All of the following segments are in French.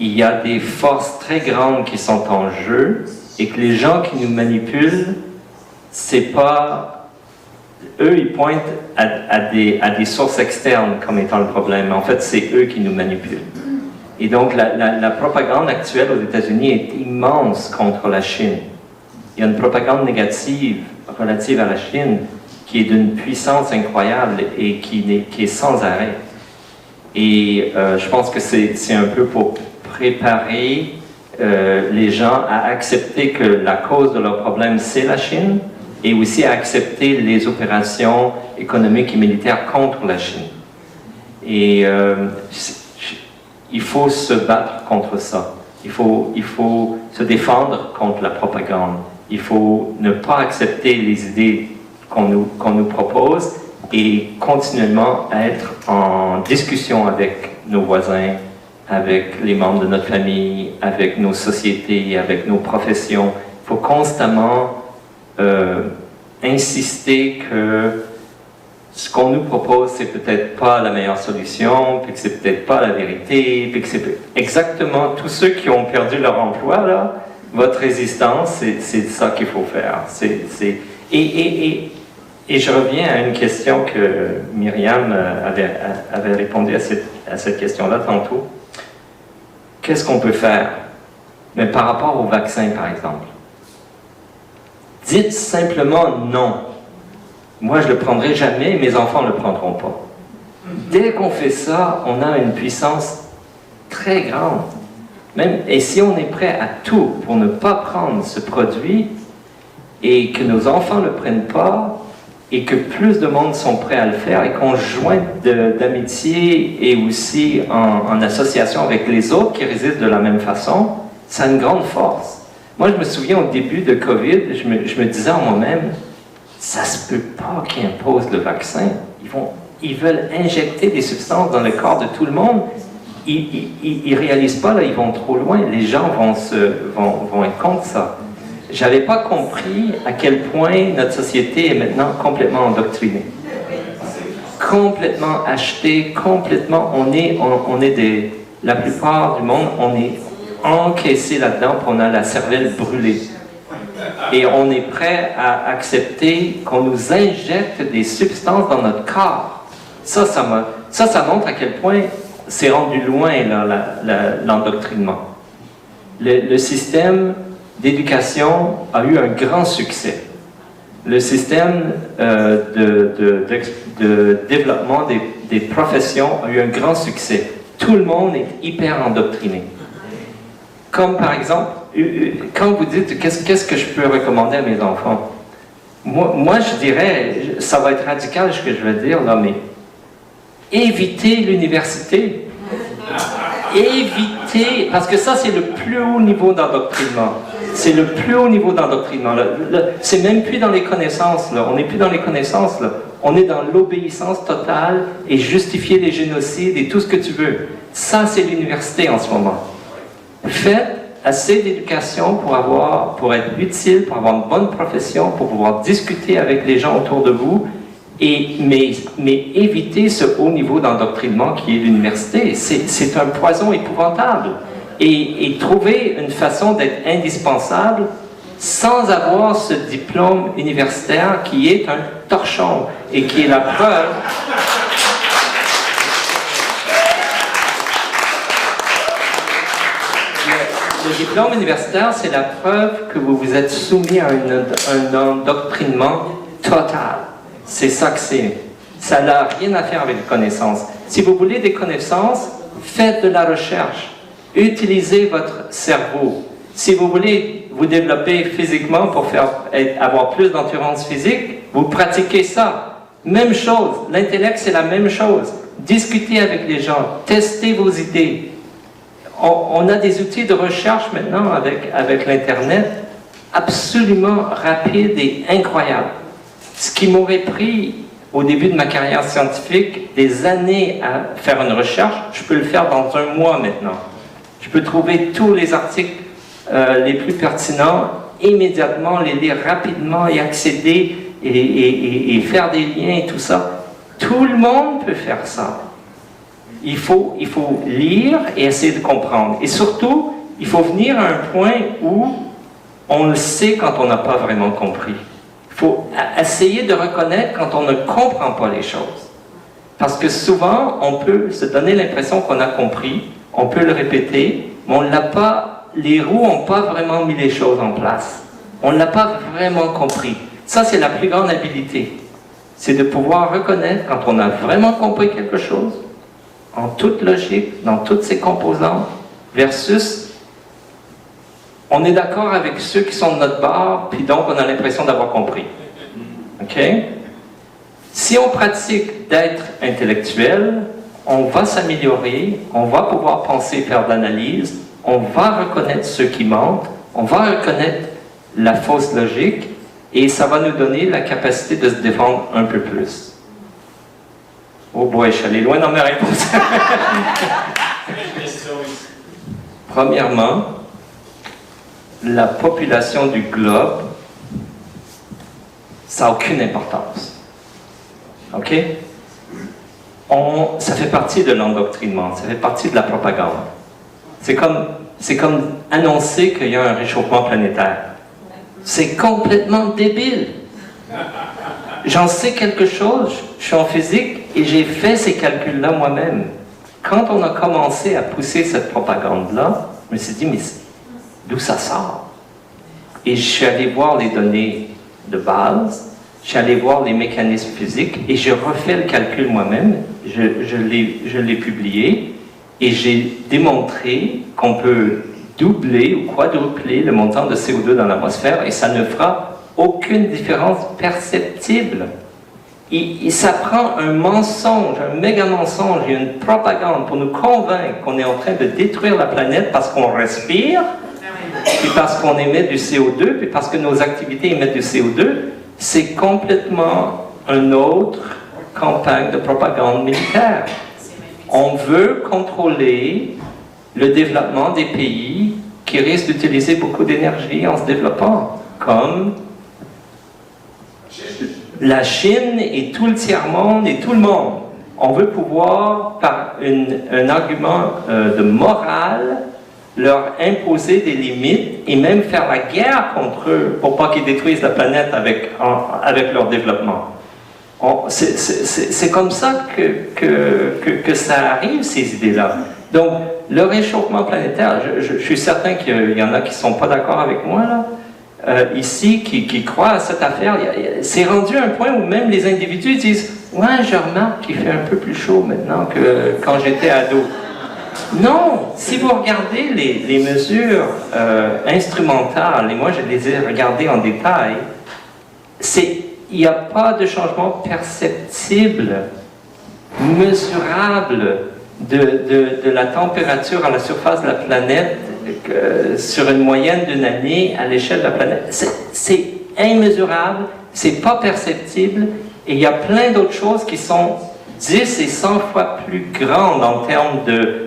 il y a des forces très grandes qui sont en jeu et que les gens qui nous manipulent, c'est pas... Eux, ils pointent à des sources externes comme étant le problème. En fait, c'est eux qui nous manipulent. Et donc, la propagande actuelle aux États-Unis est immense contre la Chine. Il y a une propagande négative relative à la Chine qui est d'une puissance incroyable et qui est sans arrêt. Et je pense que c'est un peu pour préparer les gens à accepter que la cause de leur problème, c'est la Chine, et aussi à accepter les opérations économiques et militaires contre la Chine. Et il faut se battre contre ça. Il faut se défendre contre la propagande. Il faut ne pas accepter les idées qu'on nous propose et continuellement être en discussion avec nos voisins, avec les membres de notre famille, avec nos sociétés, avec nos professions. Il faut constamment insister que ce qu'on nous propose, c'est peut-être pas la meilleure solution, puis que c'est peut-être pas la vérité, puis que c'est exactement tous ceux qui ont perdu leur emploi, là, votre résistance, c'est ça qu'il faut faire. Et je reviens à une question que Myriam avait répondu à cette question-là tantôt. Qu'est-ce qu'on peut faire? Mais par rapport au vaccin, par exemple. Dites simplement non. Moi, je ne le prendrai jamais, mes enfants ne le prendront pas. Dès qu'on fait ça, on a une puissance très grande. Et si on est prêt à tout pour ne pas prendre ce produit et que nos enfants ne le prennent pas et que plus de monde sont prêts à le faire et qu'on joint d'amitié et aussi en association avec les autres qui résistent de la même façon, ça a une grande force. Moi, je me souviens au début de COVID, je me disais en moi-même, ça se peut pas qu'ils imposent le vaccin. Ils veulent injecter des substances dans le corps de tout le monde. Ils réalisent pas, là, ils vont trop loin. Les gens vont être contre ça. J'avais pas compris à quel point notre société est maintenant complètement endoctrinée. Complètement achetée, complètement, la plupart du monde, on est encaissé là-dedans, puis on a la cervelle brûlée. Et on est prêt à accepter qu'on nous injecte des substances dans notre corps. Ça montre à quel point c'est rendu loin, l'endoctrinement. Le système d'éducation a eu un grand succès. Le système de développement des professions a eu un grand succès. Tout le monde est hyper endoctriné. Comme par exemple, quand vous dites qu'est-ce que je peux recommander à mes enfants, moi je dirais, ça va être radical ce que je vais dire là, mais évitez l'université. Évitez, parce que ça c'est le plus haut niveau d'endoctrinement. C'est le plus haut niveau d'endoctrinement. C'est même plus dans les connaissances, là. On n'est plus dans les connaissances, là. On est dans l'obéissance totale et justifier les génocides et tout ce que tu veux. Ça, c'est l'université en ce moment. Faites assez d'éducation pour être utile, pour avoir une bonne profession, pour pouvoir discuter avec les gens autour de vous, mais évitez ce haut niveau d'endoctrinement qui est l'université. C'est un poison épouvantable. Et trouver une façon d'être indispensable sans avoir ce diplôme universitaire qui est un torchon et qui est la preuve... Le diplôme universitaire, c'est la preuve que vous vous êtes soumis à un endoctrinement total. C'est ça que c'est. Ça n'a rien à faire avec les connaissances. Si vous voulez des connaissances, faites de la recherche. Utilisez votre cerveau. Si vous voulez vous développer physiquement pour avoir plus d'endurance physique, vous pratiquez ça. Même chose. L'intellect, c'est la même chose. Discutez avec les gens. Testez vos idées. On a des outils de recherche maintenant avec l'Internet absolument rapides et incroyables. Ce qui m'aurait pris au début de ma carrière scientifique des années à faire une recherche, je peux le faire dans un mois maintenant. Je peux trouver tous les articles les plus pertinents immédiatement, les lire rapidement et accéder et faire des liens et tout ça. Tout le monde peut faire ça. il faut lire et essayer de comprendre. Et surtout, il faut venir à un point où on le sait quand on n'a pas vraiment compris. Il faut essayer de reconnaître quand on ne comprend pas les choses. Parce que souvent, on peut se donner l'impression qu'on a compris, on peut le répéter, mais on l'a pas, les roues n'ont pas vraiment mis les choses en place. On ne l'a pas vraiment compris. Ça, c'est la plus grande habilité. C'est de pouvoir reconnaître quand on a vraiment compris quelque chose, en toute logique, dans toutes ses composantes, versus on est d'accord avec ceux qui sont de notre bord, puis donc on a l'impression d'avoir compris. OK? Si on pratique d'être intellectuel, on va s'améliorer, on va pouvoir penser, faire de l'analyse, on va reconnaître ceux qui mentent, on va reconnaître la fausse logique, et ça va nous donner la capacité de se défendre un peu plus. Oh boy, je suis allé loin dans mes réponses. Premièrement, la population du globe, ça n'a aucune importance. OK? Ça fait partie de l'endoctrinement, ça fait partie de la propagande. C'est comme annoncer qu'il y a un réchauffement planétaire. C'est complètement débile. J'en sais quelque chose, je suis en physique et j'ai fait ces calculs-là moi-même. Quand on a commencé à pousser cette propagande-là, je me suis dit, mais d'où ça sort? Et je suis allé voir les données de base, je suis allé voir les mécanismes physiques et j'ai refait le calcul moi-même, je l'ai publié et j'ai démontré qu'on peut doubler ou quadrupler le montant de CO2 dans l'atmosphère et ça ne fera aucune différence perceptible. Et ça prend un mensonge, un méga mensonge et une propagande pour nous convaincre qu'on est en train de détruire la planète parce qu'on respire, puis parce qu'on émet du CO2, puis parce que nos activités émettent du CO2. C'est complètement une autre campagne de propagande militaire. On veut contrôler le développement des pays qui risquent d'utiliser beaucoup d'énergie en se développant, comme la Chine et tout le tiers-monde et tout le monde. On veut pouvoir, par un argument de morale, leur imposer des limites et même faire la guerre contre eux pour pas qu'ils détruisent la planète avec leur développement. C'est comme ça que ça arrive, ces idées-là. Donc, le réchauffement planétaire, je suis certain qu'il y en a qui ne sont pas d'accord avec moi, là, ici, qui croient à cette affaire. C'est rendu à un point où même les individus disent « Ouais, je remarque qu'il fait un peu plus chaud maintenant que quand j'étais ado. » Non, si vous regardez les mesures instrumentales, et moi je les ai regardées en détail, il n'y a pas de changement perceptible, mesurable de la température à la surface de la planète sur une moyenne d'une année à l'échelle de la planète. C'est immesurable, c'est pas perceptible, et il y a plein d'autres choses qui sont 10 et 100 fois plus grandes en termes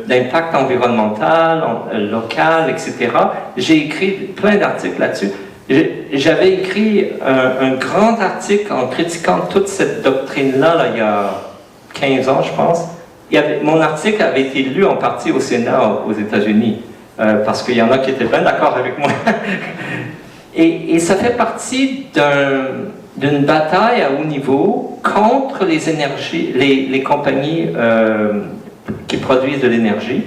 d'impact environnemental, local, etc. J'ai écrit plein d'articles là-dessus. J'avais écrit un grand article en critiquant toute cette doctrine-là, il y a 15 ans, je pense. Mon article avait été lu en partie au Sénat aux États-Unis, parce qu'il y en a qui étaient bien d'accord avec moi. et ça fait partie d'une bataille à haut niveau contre les énergies, les compagnies qui produisent de l'énergie,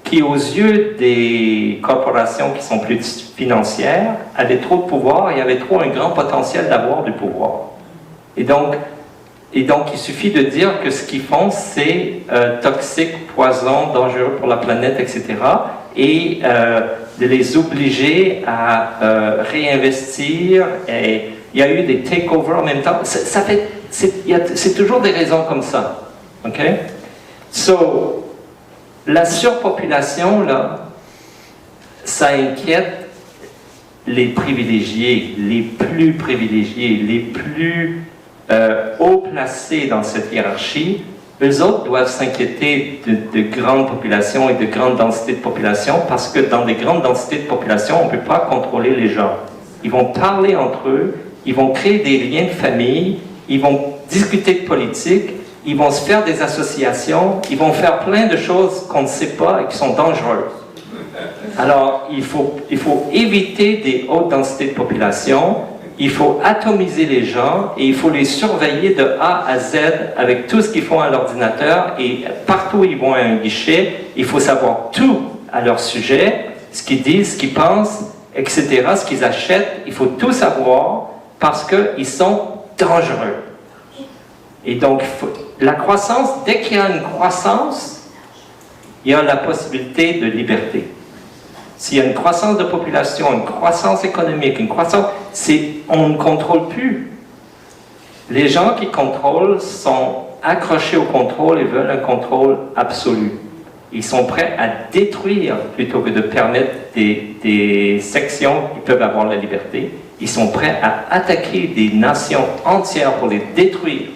qui aux yeux des corporations qui sont plus financières, avaient trop de pouvoir et avaient trop un grand potentiel d'avoir du pouvoir. Et donc, il suffit de dire que ce qu'ils font, c'est toxique, poison, dangereux pour la planète, etc. Et de les obliger à réinvestir. Et il y a eu des takeovers en même temps. C'est toujours des raisons comme ça. OK? So, la surpopulation, là, ça inquiète les privilégiés, les plus privilégiés, les plus haut placés dans cette hiérarchie. Eux autres doivent s'inquiéter de grandes populations et de grandes densités de population parce que dans des grandes densités de population, on ne peut pas contrôler les gens. Ils vont parler entre eux, ils vont créer des liens de famille, ils vont discuter de politique, ils vont se faire des associations, ils vont faire plein de choses qu'on ne sait pas et qui sont dangereuses. Alors, il faut éviter des hautes densités de population, il faut atomiser les gens et il faut les surveiller de A à Z avec tout ce qu'ils font à l'ordinateur et partout où ils vont à un guichet, il faut savoir tout à leur sujet, ce qu'ils disent, ce qu'ils pensent, etc., ce qu'ils achètent, il faut tout savoir parce qu'ils sont dangereux. Et donc, la croissance, dès qu'il y a une croissance, il y a la possibilité de liberté. S'il y a une croissance de population, une croissance économique, une croissance, on ne contrôle plus. Les gens qui contrôlent sont accrochés au contrôle et veulent un contrôle absolu. Ils sont prêts à détruire plutôt que de permettre des sections qui peuvent avoir la liberté. Ils sont prêts à attaquer des nations entières pour les détruire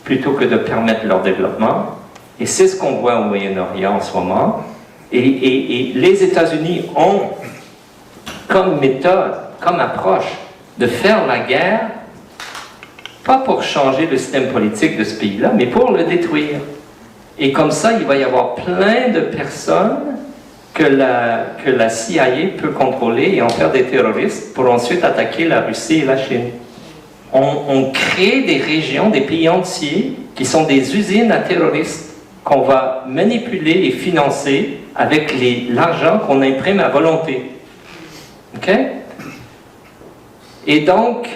plutôt que de permettre leur développement. Et c'est ce qu'on voit au Moyen-Orient en ce moment. Et les États-Unis ont comme méthode, comme approche, de faire la guerre, pas pour changer le système politique de ce pays-là, mais pour le détruire. Et comme ça, il va y avoir plein de personnes que la CIA peut contrôler et en faire des terroristes pour ensuite attaquer la Russie et la Chine. On crée des régions, des pays entiers qui sont des usines à terroristes qu'on va manipuler et financer avec l'argent qu'on imprime à volonté. OK? Et donc,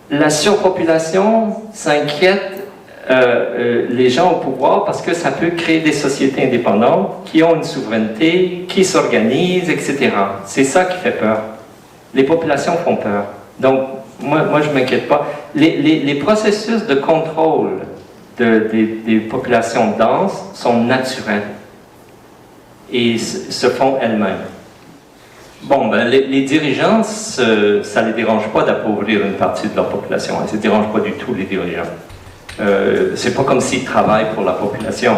la surpopulation s'inquiète les gens au pouvoir parce que ça peut créer des sociétés indépendantes qui ont une souveraineté, qui s'organisent, etc. C'est ça qui fait peur. Les populations font peur. Donc, moi je ne m'inquiète pas. Les processus de contrôle des populations denses sont naturels et se font elles-mêmes. Bon, ben, les dirigeants, ça ne les dérange pas d'appauvrir une partie de leur population. Ça ne dérange pas du tout les dirigeants. C'est pas comme s'ils travaillent pour la population.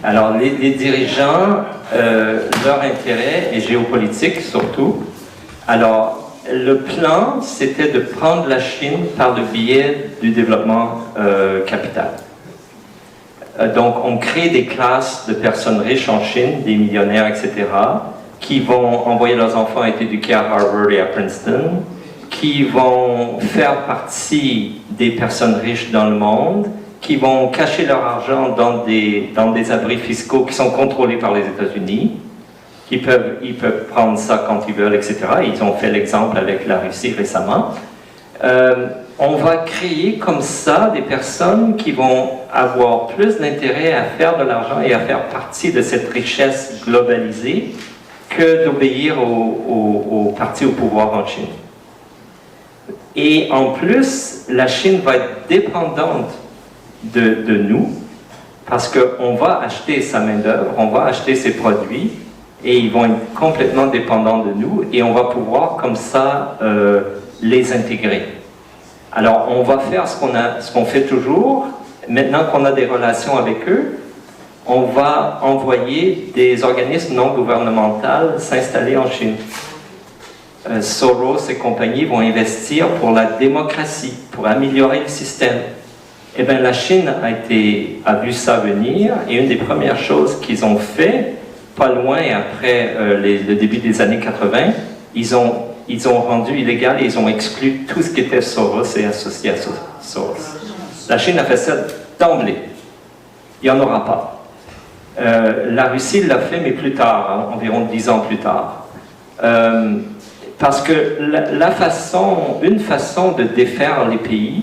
Alors, les dirigeants, leur intérêt est géopolitique surtout. Alors, le plan, c'était de prendre la Chine par le biais du développement capital. Donc, on crée des classes de personnes riches en Chine, des millionnaires, etc., qui vont envoyer leurs enfants être éduqués à Harvard et à Princeton, qui vont faire partie des personnes riches dans le monde, qui vont cacher leur argent dans des abris fiscaux qui sont contrôlés par les États-Unis, ils peuvent prendre ça quand ils veulent, etc. Ils ont fait l'exemple avec la Russie récemment. On va créer comme ça des personnes qui vont avoir plus d'intérêt à faire de l'argent et à faire partie de cette richesse globalisée que d'obéir au parti au pouvoir en Chine. Et en plus, la Chine va être dépendante de nous parce qu'on va acheter sa main-d'œuvre, on va acheter ses produits et ils vont être complètement dépendants de nous et on va pouvoir comme ça les intégrer. Alors, on va faire ce qu'on fait toujours. Maintenant qu'on a des relations avec eux, on va envoyer des organismes non gouvernementaux s'installer en Chine. Soros et compagnie vont investir pour la démocratie, pour améliorer le système. Eh bien, la Chine a vu ça venir et une des premières choses qu'ils ont fait, pas loin après le début des années 80, ils ont rendu illégal et ils ont exclu tout ce qui était Soros et associé à Soros. La Chine a fait ça d'emblée. Il n'y en aura pas. La Russie l'a fait, mais plus tard, hein, environ 10 ans plus tard. Parce que une façon de défaire les pays,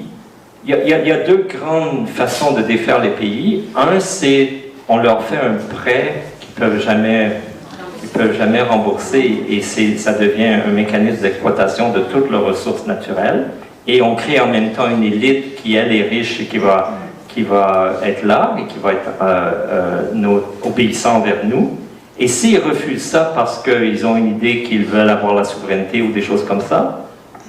il y a deux grandes façons de défaire les pays. Un, c'est on leur fait un prêt qu'ils ne peuvent jamais rembourser et ça devient un mécanisme d'exploitation de toutes leurs ressources naturelles. Et on crée en même temps une élite qui, elle, est riche et qui va être là et qui va être obéissant envers nous. Et s'ils refusent ça parce qu'ils ont une idée qu'ils veulent avoir la souveraineté ou des choses comme ça,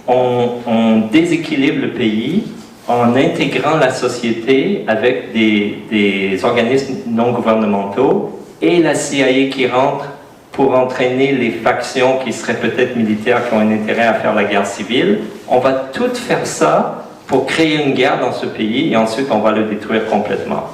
on déséquilibre le pays en intégrant la société avec des organismes non gouvernementaux et la CIA qui rentre pour entraîner les factions qui seraient peut-être militaires, qui ont un intérêt à faire la guerre civile. On va tout faire ça pour créer une guerre dans ce pays et ensuite on va le détruire complètement.